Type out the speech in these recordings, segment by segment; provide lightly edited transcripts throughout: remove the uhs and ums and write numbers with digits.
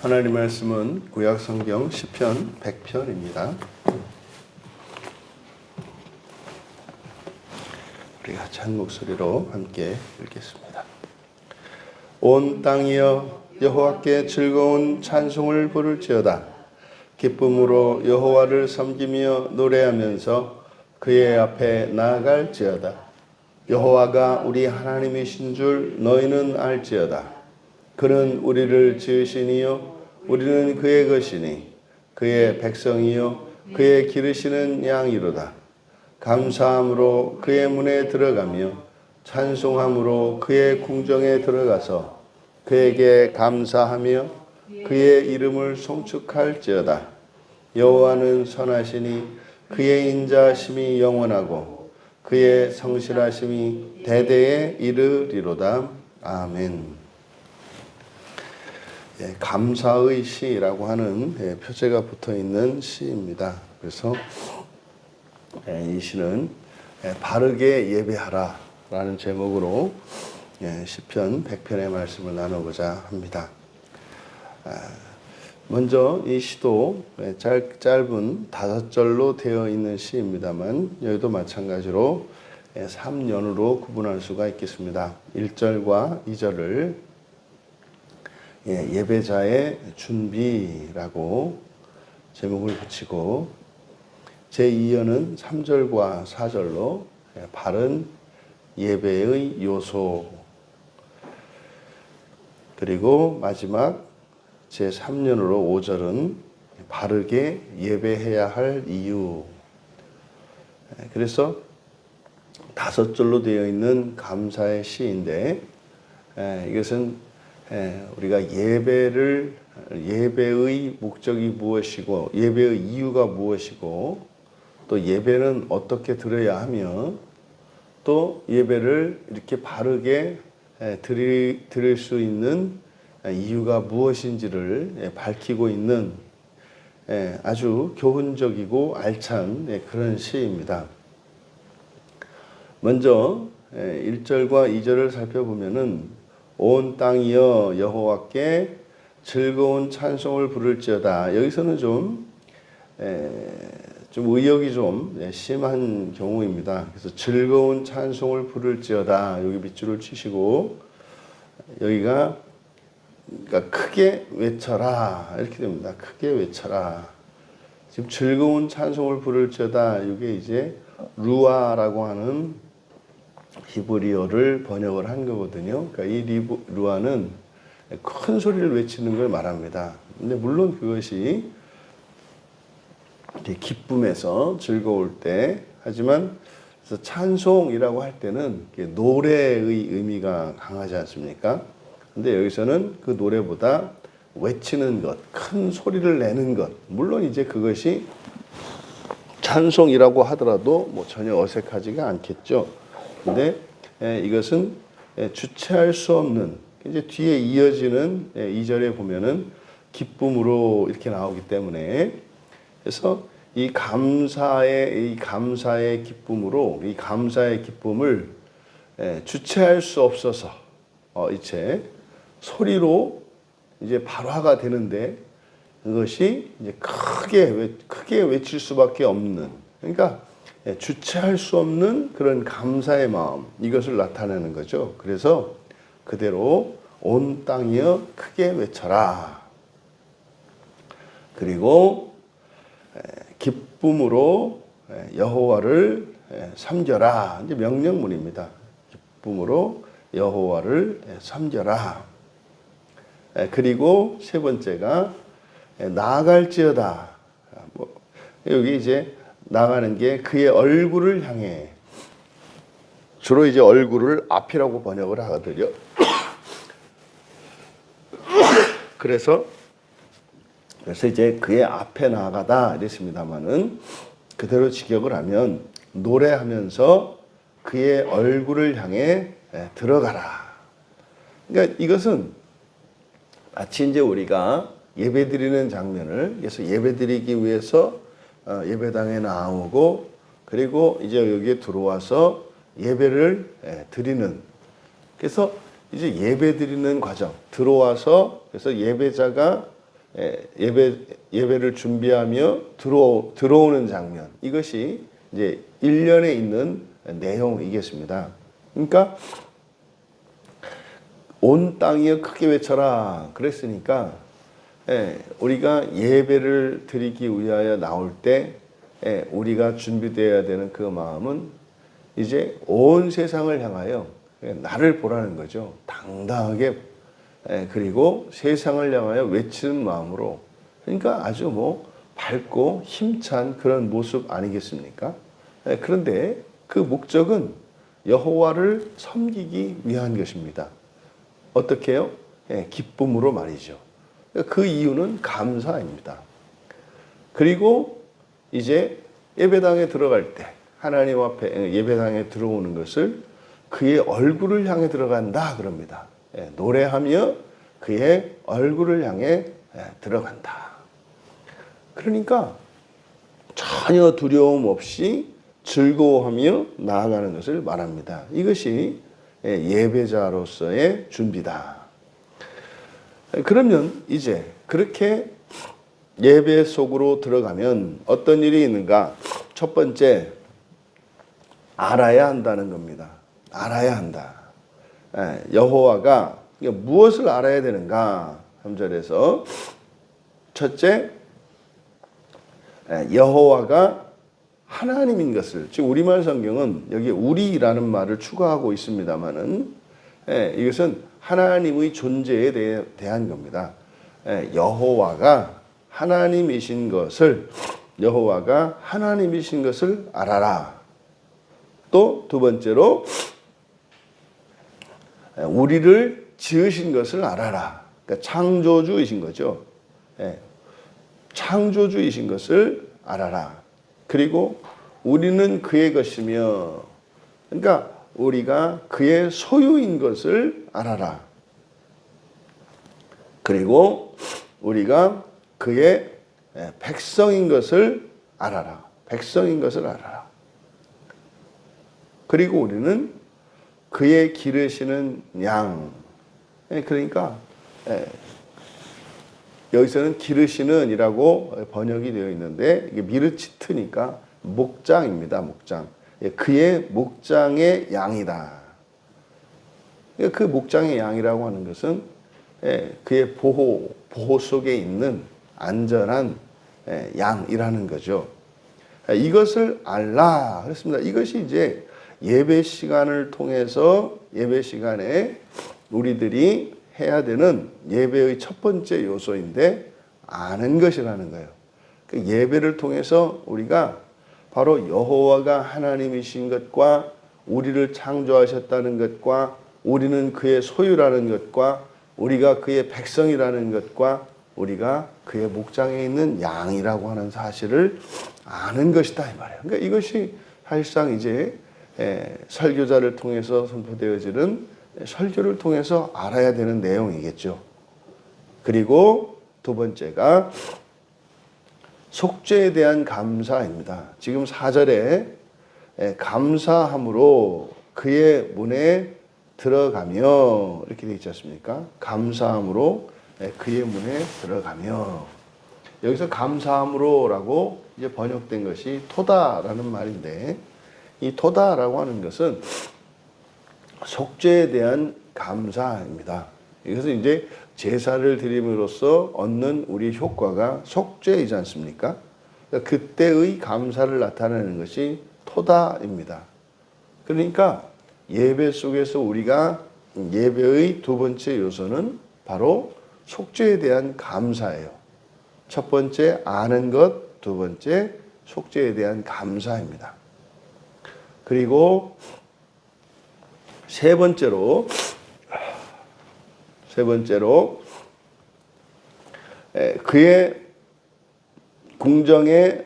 하나님 말씀은 구약 성경 시편 100편입니다. 우리가 찬 목소리로 함께 읽겠습니다. 온 땅이여 여호와께 즐거운 찬송을 부를지어다. 기쁨으로 여호와를 섬기며 노래하면서 그의 앞에 나아갈지어다. 여호와가 우리 하나님이신 줄 너희는 알지어다. 그는 우리를 지으시니요 우리는 그의 것이니 그의 백성이요 그의 기르시는 양이로다. 감사함으로 그의 문에 들어가며 찬송함으로 그의 궁정에 들어가서 그에게 감사하며 그의 이름을 송축할지어다. 여호와는 선하시니 그의 인자하심이 영원하고 그의 성실하심이 대대에 이르리로다. 아멘. 감사의 시라고 하는 표제가 붙어있는 시입니다. 그래서 이 시는 바르게 예배하라 라는 제목으로 시편 100편의 말씀을 나누고자 합니다. 먼저 이 시도 짧은 5절로 되어 있는 시입니다만 여기도 마찬가지로 3년으로 구분할 수가 있겠습니다. 1절과 2절을 예배자의 준비라고 제목을 붙이고 제2연은 3절과 4절로 바른 예배의 요소, 그리고 마지막 제3년으로 5절은 바르게 예배해야 할 이유. 그래서 5절로 되어 있는 감사의 시인데 이것은 우리가 예배의 목적이 무엇이고 예배의 이유가 무엇이고 또 예배는 어떻게 드려야 하며 또 예배를 이렇게 바르게 드릴 수 있는 이유가 무엇인지를 밝히고 있는 아주 교훈적이고 알찬 그런 시입니다. 먼저 1절과 2절을 살펴보면은 온 땅이여 여호와께 즐거운 찬송을 부를지어다. 여기서는 좀 의역이 좀 심한 경우입니다. 그래서 즐거운 찬송을 부를지어다. 여기 밑줄을 치시고 여기가 그러니까 크게 외쳐라 이렇게 됩니다. 크게 외쳐라. 지금 즐거운 찬송을 부를지어다. 이게 이제 루아라고 하는 히브리어를 번역을 한 거거든요. 그러니까 이 루아는 큰 소리를 외치는 걸 말합니다. 근데 물론 그것이 기쁨에서 즐거울 때, 하지만 그래서 찬송이라고 할 때는 노래의 의미가 강하지 않습니까? 근데 여기서는 그 노래보다 외치는 것, 큰 소리를 내는 것, 물론 이제 그것이 찬송이라고 하더라도 뭐 전혀 어색하지가 않겠죠. 근데 이것은 주체할 수 없는, 이제 뒤에 이어지는 2절에 보면은 기쁨으로 이렇게 나오기 때문에, 그래서 이 감사의 기쁨으로 이 감사의 기쁨을 주체할 수 없어서 이제 소리로 이제 발화가 되는데 그것이 이제 크게 외칠 수밖에 없는, 그러니까 주체할 수 없는 그런 감사의 마음, 이것을 나타내는 거죠. 그래서 그대로 온 땅이여 크게 외쳐라. 그리고 기쁨으로 여호와를 섬겨라. 이제 명령문입니다. 기쁨으로 여호와를 섬겨라. 그리고 세 번째가 나아갈지어다. 여기 이제 나가는 게 그의 얼굴을 향해, 주로 이제 얼굴을 앞이라고 번역을 하거든요. 그래서 이제 그의 앞에 나아가다 이랬습니다만은 그대로 직역을 하면 노래하면서 그의 얼굴을 향해 들어가라. 그러니까 이것은 마치 이제 우리가 예배드리는 장면을, 그래서 예배드리기 위해서 예배당에 나오고 그리고 이제 여기에 들어와서 예배를 드리는, 그래서 이제 예배 드리는 과정, 들어와서 그래서 예배자가 예배를 준비하며 들어오는 장면, 이것이 이제 1년에 있는 내용이겠습니다. 그러니까 온 땅이여 크게 외쳐라 그랬으니까 우리가 예배를 드리기 위하여 나올 때 우리가 준비되어야 되는 그 마음은 이제 온 세상을 향하여 나를 보라는 거죠. 당당하게, 그리고 세상을 향하여 외치는 마음으로. 그러니까 아주 뭐 밝고 힘찬 그런 모습 아니겠습니까? 그런데 그 목적은 여호와를 섬기기 위한 것입니다. 어떻게 해요? 기쁨으로 말이죠. 그 이유는 감사입니다. 그리고 이제 예배당에 들어갈 때 하나님 앞에 예배당에 들어오는 것을 그의 얼굴을 향해 들어간다 그럽니다. 노래하며 그의 얼굴을 향해 들어간다. 그러니까 전혀 두려움 없이 즐거워하며 나아가는 것을 말합니다. 이것이 예배자로서의 준비다. 그러면 이제 그렇게 예배 속으로 들어가면 어떤 일이 있는가? 첫 번째, 알아야 한다는 겁니다. 알아야 한다. 여호와가 무엇을 알아야 되는가? 3절에서 첫째, 여호와가 하나님인 것을, 즉 우리말 성경은 여기 우리라는 말을 추가하고 있습니다만은 이것은 하나님의 존재에 대한 겁니다. 여호와가 하나님이신 것을 알아라. 또 두 번째로 우리를 지으신 것을 알아라. 그러니까 창조주이신 거죠. 창조주이신 것을 알아라. 그리고 우리는 그의 것이며, 그러니까 우리가 그의 소유인 것을 알아라. 그리고 우리가 그의 백성인 것을 알아라. 백성인 것을 알아라. 그리고 우리는 그의 기르시는 양. 그러니까 여기서는 기르시는 이라고 번역이 되어 있는데 이게 미르치트니까 목장입니다. 목장. 그의 목장의 양이다. 그 목장의 양이라고 하는 것은 그의 보호 속에 있는 안전한 양이라는 거죠. 이것을 알라 그랬습니다. 이것이 이제 예배 시간을 통해서 예배 시간에 우리들이 해야 되는 예배의 첫 번째 요소인데 아는 것이라는 거예요. 그 예배를 통해서 우리가 바로 여호와가 하나님이신 것과 우리를 창조하셨다는 것과 우리는 그의 소유라는 것과 우리가 그의 백성이라는 것과 우리가 그의 목장에 있는 양이라고 하는 사실을 아는 것이다 이 말이에요. 그러니까 이것이 사실상 이제 설교자를 통해서 선포되어지는 설교를 통해서 알아야 되는 내용이겠죠. 그리고 두 번째가 속죄에 대한 감사입니다. 지금 4절에 감사함으로 그의 문에 들어가며 이렇게 되어 있지 않습니까? 감사함으로 그의 문에 들어가며, 여기서 감사함으로라고 이제 번역된 것이 토다라는 말인데, 이 토다라고 하는 것은 속죄에 대한 감사입니다. 이것은 이제 제사를 드림으로써 얻는 우리 효과가 속죄이지 않습니까? 그러니까 그때의 감사를 나타내는 것이 토다입니다. 그러니까 예배 속에서 우리가 예배의 두 번째 요소는 바로 속죄에 대한 감사예요. 첫 번째 아는 것, 두 번째 속죄에 대한 감사입니다. 그리고 세 번째로 그의 궁정에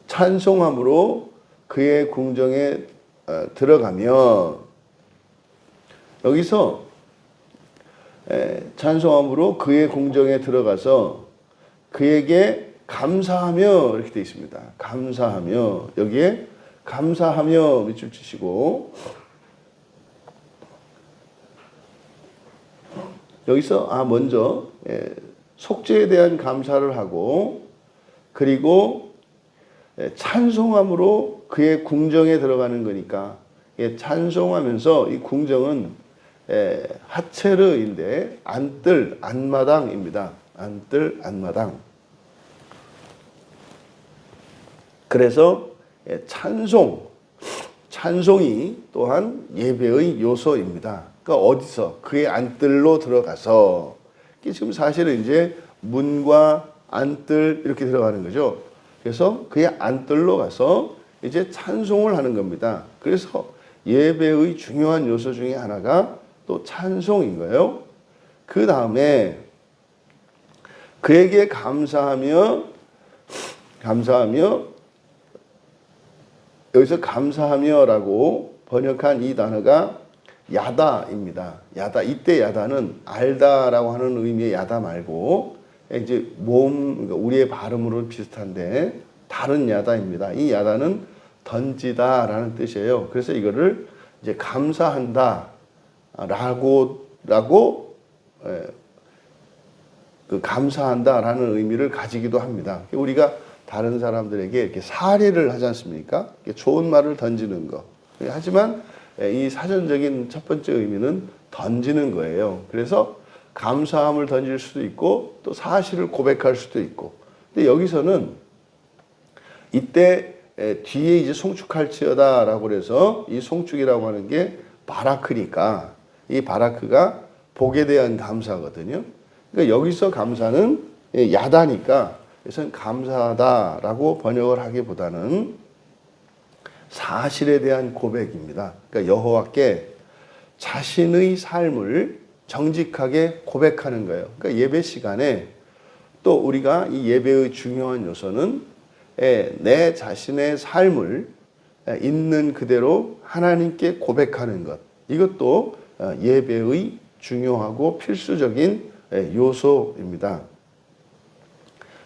찬송함으로 그의 궁정에 들어가며, 여기서 찬송함으로 그의 궁정에 들어가서 그에게 감사하며 이렇게 되어 있습니다. 감사하며, 여기에 감사하며 밑줄 치시고, 여기서 먼저 속죄에 대한 감사를 하고 그리고 찬송함으로 그의 궁정에 들어가는 거니까 찬송하면서 이 궁정은 하체르인데 안뜰, 안마당입니다. 안뜰, 안마당. 그래서 찬송이 또한 예배의 요소입니다. 그러니까 어디서? 그의 안뜰로 들어가서 지금 사실은 이제 문과 안뜰 이렇게 들어가는 거죠. 그래서 그의 안뜰로 가서 이제 찬송을 하는 겁니다. 그래서 예배의 중요한 요소 중에 하나가 또 찬송인 거예요. 그 다음에 그에게 감사하며 여기서 감사하며라고 번역한 이 단어가 야다입니다. 야다. 이때 야다는 알다라고 하는 의미의 야다 말고 이제 그러니까 우리의 발음으로는 비슷한데 다른 야다입니다. 이 야다는 던지다라는 뜻이에요. 그래서 이거를 이제 감사한다라고 그 감사한다라는 의미를 가지기도 합니다. 우리가 다른 사람들에게 이렇게 사례를 하지 않습니까? 좋은 말을 던지는 거. 하지만 이 사전적인 첫 번째 의미는 던지는 거예요. 그래서 감사함을 던질 수도 있고 또 사실을 고백할 수도 있고. 근데 여기서는 이때 뒤에 이제 송축할지어다라고 그래서 이 송축이라고 하는 게 바라크니까 이 바라크가 복에 대한 감사거든요. 그러니까 여기서 감사는 야다니까 그래서 감사하다라고 번역을 하기보다는 사실에 대한 고백입니다. 그러니까 여호와께 자신의 삶을 정직하게 고백하는 거예요. 그러니까 예배 시간에 또 우리가 이 예배의 중요한 요소는 내 자신의 삶을 있는 그대로 하나님께 고백하는 것. 이것도 예배의 중요하고 필수적인 요소입니다.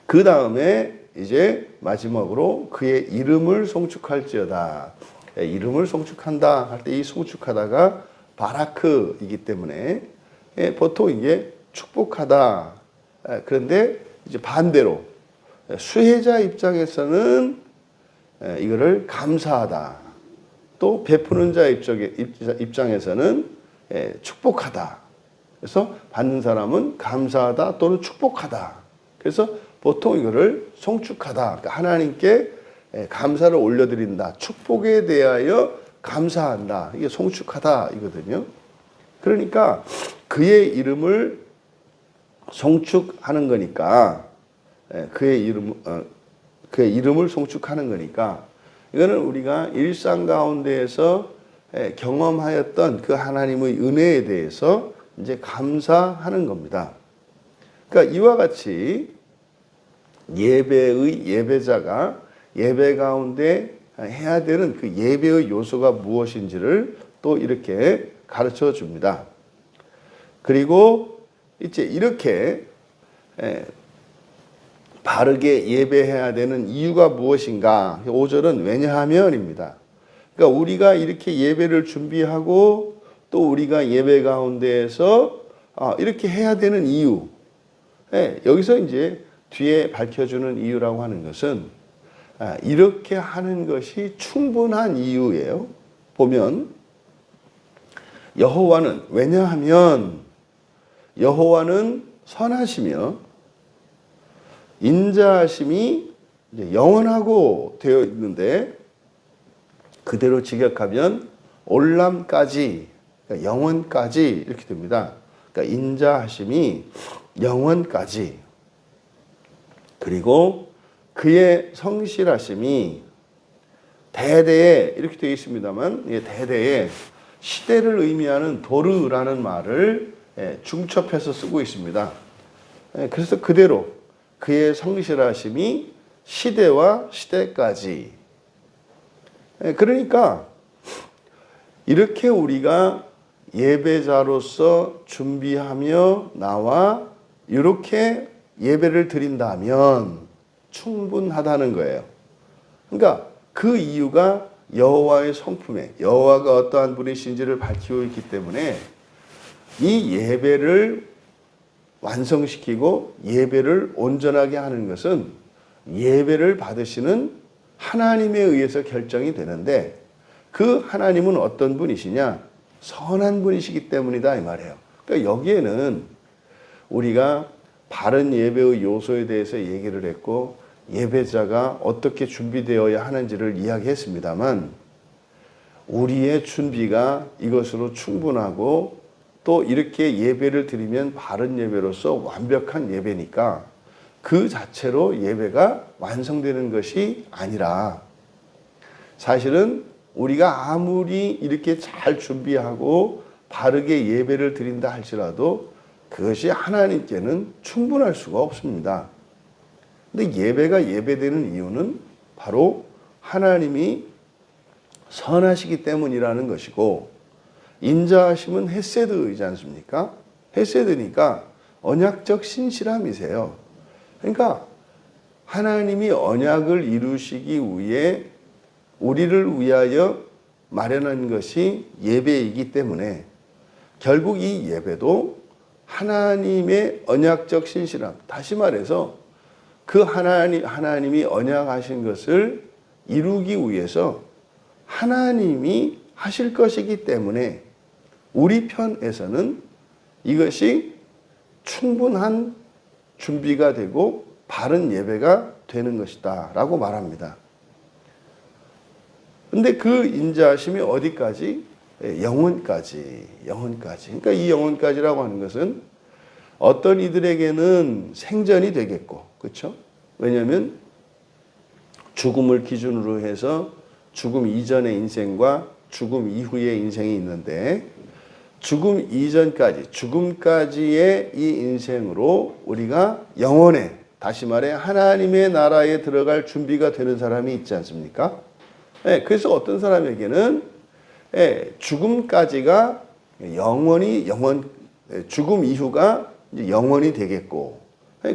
그 다음에 이제 마지막으로 그의 이름을 송축할지어다. 이름을 송축한다 할 때 이 송축하다가 바라크이기 때문에 보통 이게 축복하다. 그런데 이제 반대로 수혜자 입장에서는 이거를 감사하다. 또 베푸는 자 입장에서는 축복하다. 그래서 받는 사람은 감사하다 또는 축복하다. 그래서 보통 이거를 송축하다. 그러니까 하나님께 감사를 올려드린다. 축복에 대하여 감사한다. 이게 송축하다 이거든요. 그러니까 그의 이름을 송축하는 거니까 그의 이름을 송축하는 거니까 이거는 우리가 일상 가운데에서 경험하였던 그 하나님의 은혜에 대해서 이제 감사하는 겁니다. 그러니까 이와 같이 예배의 예배자가 예배 가운데 해야 되는 그 예배의 요소가 무엇인지를 또 이렇게 가르쳐 줍니다. 그리고 이제 이렇게 바르게 예배해야 되는 이유가 무엇인가? 5절은 왜냐하면입니다. 그러니까 우리가 이렇게 예배를 준비하고 또 우리가 예배 가운데에서 이렇게 해야 되는 이유. 여기서 이제 뒤에 밝혀주는 이유라고 하는 것은 이렇게 하는 것이 충분한 이유예요. 보면 여호와는 왜냐하면 여호와는 선하시며 인자하심이 이제 영원하고 되어 있는데 그대로 직역하면 올람까지 그러니까 영원까지 이렇게 됩니다. 그러니까 인자하심이 영원까지 그리고 그의 성실하심이 대대에 이렇게 되어 있습니다만 대대에 시대를 의미하는 도르라는 말을 중첩해서 쓰고 있습니다. 그래서 그대로 그의 성실하심이 시대와 시대까지. 그러니까 이렇게 우리가 예배자로서 준비하며 나와 이렇게 예배를 드린다면 충분하다는 거예요. 그러니까 그 이유가 여호와의 성품에 여호와가 어떠한 분이신지를 밝히고 있기 때문에 이 예배를 완성시키고 예배를 온전하게 하는 것은 예배를 받으시는 하나님에 의해서 결정이 되는데, 그 하나님은 어떤 분이시냐? 선한 분이시기 때문이다 이 말이에요. 그러니까 여기에는 우리가 바른 예배의 요소에 대해서 얘기를 했고, 예배자가 어떻게 준비되어야 하는지를 이야기했습니다만, 우리의 준비가 이것으로 충분하고 또 이렇게 예배를 드리면 바른 예배로서 완벽한 예배니까 그 자체로 예배가 완성되는 것이 아니라, 사실은 우리가 아무리 이렇게 잘 준비하고 바르게 예배를 드린다 할지라도 그것이 하나님께는 충분할 수가 없습니다. 근데 예배가 예배되는 이유는 바로 하나님이 선하시기 때문이라는 것이고, 인자하심은 헤세드이지 않습니까? 헤세드니까 언약적 신실함이세요. 그러니까 하나님이 언약을 이루시기 위해 우리를 위하여 마련한 것이 예배이기 때문에 결국 이 예배도 하나님의 언약적 신실함, 다시 말해서 그 하나님이 언약하신 것을 이루기 위해서 하나님이 하실 것이기 때문에 우리 편에서는 이것이 충분한 준비가 되고 바른 예배가 되는 것이다 라고 말합니다. 근데 그 인자하심이 어디까지? 영혼까지. 그러니까 이 영혼까지라고 하는 것은 어떤 이들에게는 생전이 되겠고, 그렇죠? 왜냐하면 죽음을 기준으로 해서 죽음 이전의 인생과 죽음 이후의 인생이 있는데, 죽음 이전까지, 죽음까지의 이 인생으로 우리가 영원에, 다시 말해 하나님의 나라에 들어갈 준비가 되는 사람이 있지 않습니까? 그래서 어떤 사람에게는 죽음까지가 죽음 이후가 영원이 되겠고,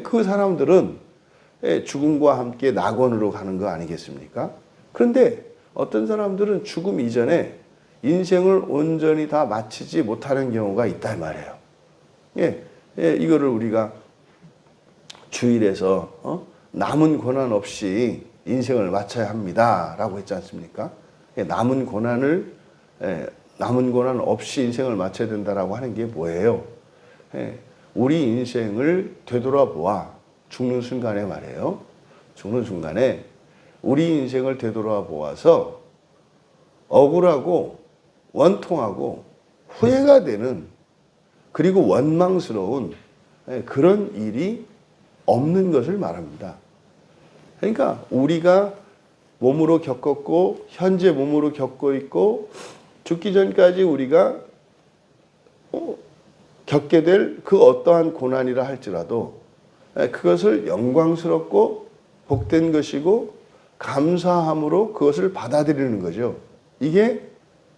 그 사람들은 죽음과 함께 낙원으로 가는 거 아니겠습니까? 그런데 어떤 사람들은 죽음 이전에 인생을 온전히 다 마치지 못하는 경우가 있다 이 말이에요. 이거를 우리가 주일에서 남은 고난 없이 인생을 마쳐야 합니다라고 했지 않습니까? 남은 고난 없이 인생을 마쳐야 된다라고 하는 게 뭐예요? 우리 인생을 되돌아보아 죽는 순간에 말이에요. 죽는 순간에 우리 인생을 되돌아보아서 억울하고 원통하고 후회가 되는, 그리고 원망스러운 그런 일이 없는 것을 말합니다. 그러니까 우리가 몸으로 겪었고 현재 몸으로 겪고 있고 죽기 전까지 우리가 겪게 될 그 어떠한 고난이라 할지라도 그것을 영광스럽고 복된 것이고 감사함으로 그것을 받아들이는 거죠. 이게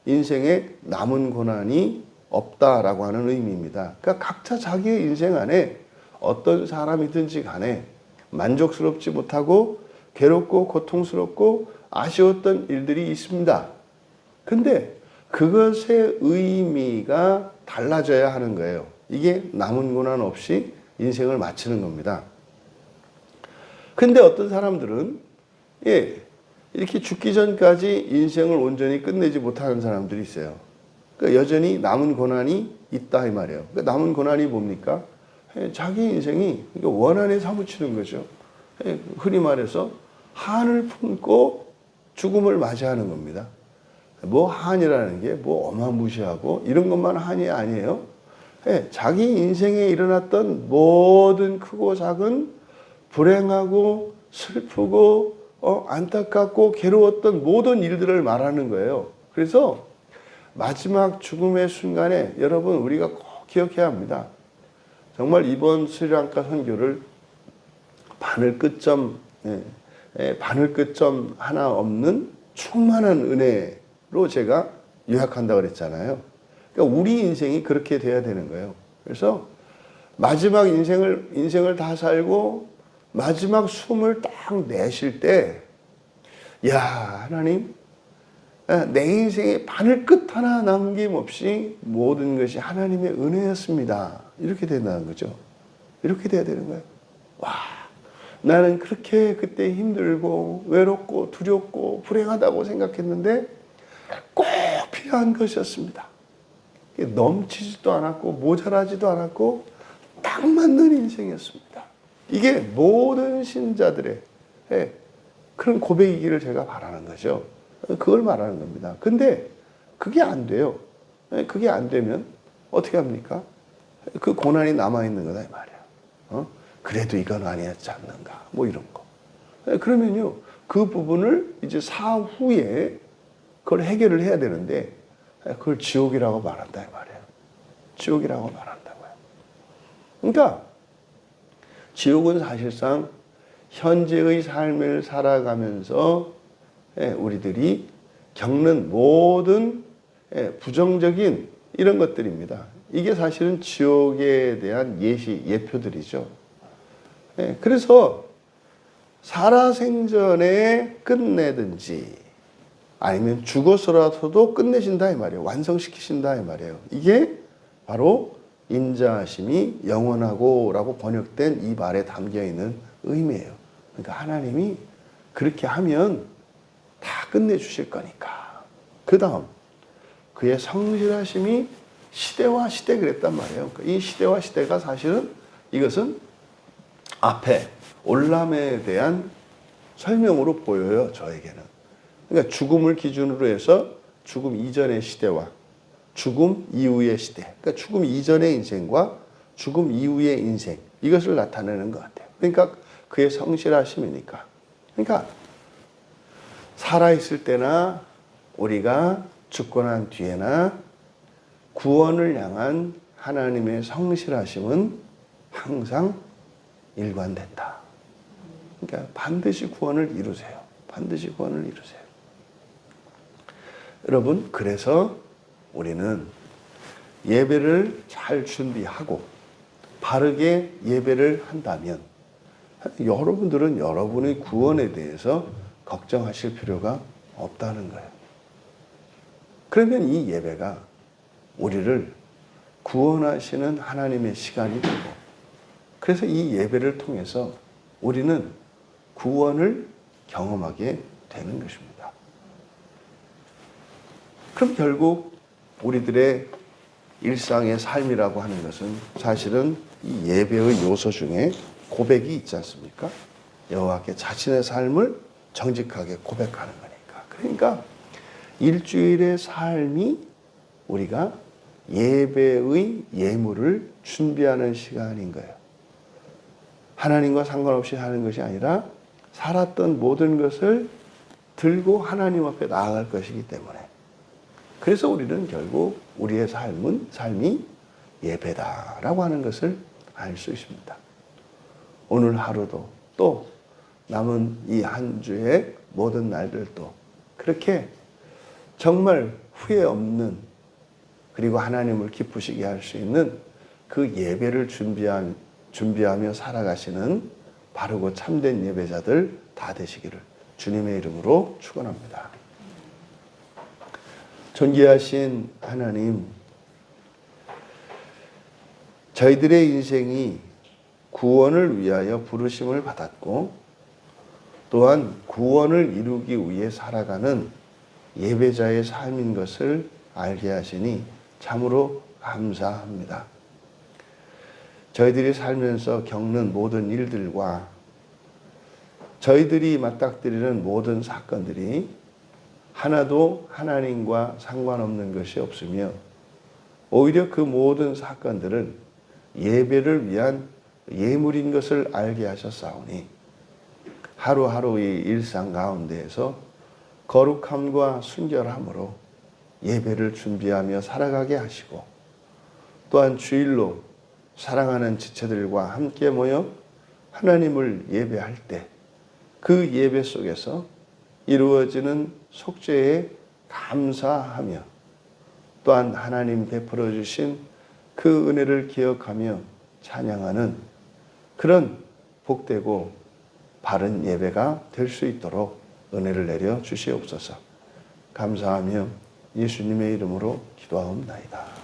인생에 남은 고난이 없다라고 하는 의미입니다. 그러니까 각자 자기의 인생 안에 어떤 사람이든지 간에 만족스럽지 못하고 괴롭고 고통스럽고 아쉬웠던 일들이 있습니다. 근데 그것의 의미가 달라져야 하는 거예요. 이게 남은 고난 없이 인생을 마치는 겁니다. 근데 어떤 사람들은 이렇게 죽기 전까지 인생을 온전히 끝내지 못하는 사람들이 있어요. 그러니까 여전히 남은 고난이 있다 이 말이에요. 그러니까 남은 고난이 뭡니까? 자기 인생이 원한에 사무치는 거죠. 흔히 말해서 한을 품고 죽음을 맞이하는 겁니다. 뭐 한이라는 게 뭐 어마무시하고 이런 것만 한이 아니에요. 자기 인생에 일어났던 모든 크고 작은 불행하고 슬프고 안타깝고 괴로웠던 모든 일들을 말하는 거예요. 그래서 마지막 죽음의 순간에 여러분 우리가 꼭 기억해야 합니다. 정말 이번 스리랑카 선교를 바늘 끝점 하나 없는 충만한 은혜로 제가 요약한다고 그랬잖아요. 그러니까 우리 인생이 그렇게 돼야 되는 거예요. 그래서 마지막 인생을 다 살고 마지막 숨을 딱 내쉴 때, 야, 하나님, 내 인생에 바늘 끝 하나 남김없이 모든 것이 하나님의 은혜였습니다. 이렇게 된다는 거죠. 이렇게 돼야 되는 거예요. 와, 나는 그렇게 그때 힘들고 외롭고 두렵고 불행하다고 생각했는데 꼭 필요한 것이었습니다. 넘치지도 않았고 모자라지도 않았고 딱 맞는 인생이었습니다. 이게 모든 신자들의 그런 고백이기를 제가 바라는 거죠. 그걸 말하는 겁니다. 근데 그게 안 돼요. 그게 안 되면 어떻게 합니까? 그 고난이 남아있는 거다 이 말이야. 그래도 이건 아니었지 않는가 뭐 이런 거. 그러면요 그 부분을 이제 사후에 그걸 해결을 해야 되는데 그걸 지옥이라고 말한다 이 말이에요. 지옥이라고 말한다고요. 그러니까 지옥은 사실상 현재의 삶을 살아가면서 우리들이 겪는 모든 부정적인 이런 것들입니다. 이게 사실은 지옥에 대한 예표들이죠. 그래서 살아생전에 끝내든지 아니면 죽어서라도 끝내신다 이 말이에요. 완성시키신다 이 말이에요. 이게 바로 인자하심이 영원하고 라고 번역된 이 말에 담겨있는 의미예요. 그러니까 하나님이 그렇게 하면 다 끝내주실 거니까. 그 다음 그의 성실하심이 시대와 시대 그랬단 말이에요. 그러니까 이 시대와 시대가 사실은 이것은 앞에 올람에 대한 설명으로 보여요. 저에게는. 그러니까 죽음을 기준으로 해서 죽음 이전의 시대와 죽음 이후의 시대. 그러니까 죽음 이전의 인생과 죽음 이후의 인생. 이것을 나타내는 것 같아요. 그러니까 그의 성실하심이니까. 그러니까 살아있을 때나 우리가 죽고 난 뒤에나 구원을 향한 하나님의 성실하심은 항상 일관된다. 그러니까 반드시 구원을 이루세요. 반드시 구원을 이루세요. 여러분, 그래서 우리는 예배를 잘 준비하고 바르게 예배를 한다면 여러분들은 여러분의 구원에 대해서 걱정하실 필요가 없다는 거예요. 그러면 이 예배가 우리를 구원하시는 하나님의 시간이 되고, 그래서 이 예배를 통해서 우리는 구원을 경험하게 되는 것입니다. 그럼 결국 우리들의 일상의 삶이라고 하는 것은 사실은 이 예배의 요소 중에 고백이 있지 않습니까? 여호와께 자신의 삶을 정직하게 고백하는 거니까. 그러니까 일주일의 삶이 우리가 예배의 예물을 준비하는 시간인 거예요. 하나님과 상관없이 하는 것이 아니라 살았던 모든 것을 들고 하나님 앞에 나아갈 것이기 때문에, 그래서 우리는 결국 우리의 삶이 예배다라고 하는 것을 알 수 있습니다. 오늘 하루도 또 남은 이 한 주의 모든 날들도 그렇게 정말 후회 없는, 그리고 하나님을 기쁘시게 할 수 있는 그 예배를 준비하며 살아가시는 바르고 참된 예배자들 다 되시기를 주님의 이름으로 축원합니다. 존귀하신 하나님, 저희들의 인생이 구원을 위하여 부르심을 받았고 또한 구원을 이루기 위해 살아가는 예배자의 삶인 것을 알게 하시니 참으로 감사합니다. 저희들이 살면서 겪는 모든 일들과 저희들이 맞닥뜨리는 모든 사건들이 하나도 하나님과 상관없는 것이 없으며 오히려 그 모든 사건들은 예배를 위한 예물인 것을 알게 하셨사오니 하루하루의 일상 가운데에서 거룩함과 순결함으로 예배를 준비하며 살아가게 하시고, 또한 주일로 사랑하는 지체들과 함께 모여 하나님을 예배할 때 그 예배 속에서 이루어지는 속죄에 감사하며 또한 하나님 베풀어 주신 그 은혜를 기억하며 찬양하는 그런 복되고 바른 예배가 될 수 있도록 은혜를 내려 주시옵소서. 감사하며 예수님의 이름으로 기도하옵나이다.